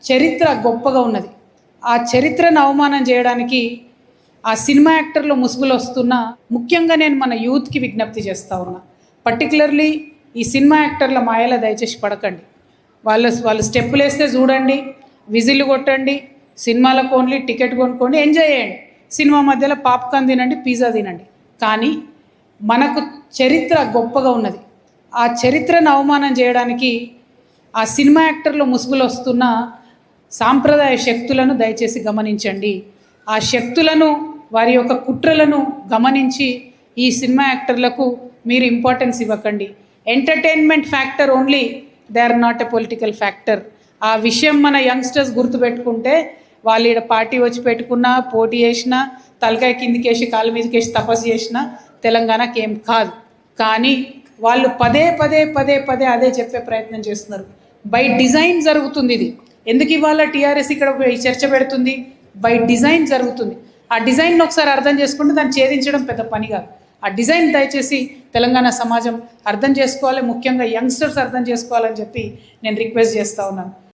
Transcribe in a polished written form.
చరిత్ర గొప్పగా ఉన్నది. ఆ చరిత్రను అవమానం చేయడానికి ఆ సినిమా యాక్టర్లో ముసుగులు వస్తున్న ముఖ్యంగా నేను మన యూత్కి విజ్ఞప్తి చేస్తూ ఉన్నా. పర్టికులర్లీ ఈ సినిమా యాక్టర్ల మాయల దయచేసి పడకండి. వాళ్ళు స్టెప్పులు వేస్తే చూడండి, విజిల్ కొట్టండి, సినిమాలకు ఓన్లీ టికెట్ కొనుక్కోండి, ఎంజాయ్ చేయండి, సినిమా మధ్యలో పాప్కార్న్ తినండి, పిజ్జా తినండి. కానీ మనకు చరిత్ర గొప్పగా ఉన్నది. ఆ చరిత్రను అవమానం చేయడానికి ఆ సినిమా యాక్టర్లో ముసుగులు వస్తున్న సాంప్రదాయ శక్తులను దయచేసి గమనించండి. ఆ శక్తులను, వారి యొక్క కుట్రలను గమనించి ఈ సినిమా యాక్టర్లకు మీరు ఇంపార్టెన్స్ ఇవ్వకండి. Entertainment factor only, they are not a political factor. ఆ విషయం మన యంగ్స్టర్స్ గుర్తుపెట్టుకుంటే వాళ్ళు ఈడ పార్టీ వచ్చి పెట్టుకున్నా, పోటీ చేసినా, తలకాయ కిందికేసి కాలు మీదకేసి తపస్సు చేసినా తెలంగాణకి ఏం కాదు. కానీ వాళ్ళు పదే పదే పదే పదే అదే చెప్పే ప్రయత్నం చేస్తున్నారు. బై డిజైన్ జరుగుతుంది ఇది. ఎందుకు ఇవాళ టీఆర్ఎస్ ఇక్కడ చర్చ పెడుతుంది? బై డిజైన్ జరుగుతుంది. ఆ డిజైన్ ఒకసారి అర్థం చేసుకుంటే దాన్ని ఛేదించడం పెద్ద పని కాదు. ఆ డిజైన్ దయచేసి తెలంగాణ సమాజం అర్థం చేసుకోవాలి, ముఖ్యంగా యంగ్స్టర్స్ అర్థం చేసుకోవాలని చెప్పి నేను రిక్వెస్ట్ చేస్తూ ఉన్నాను.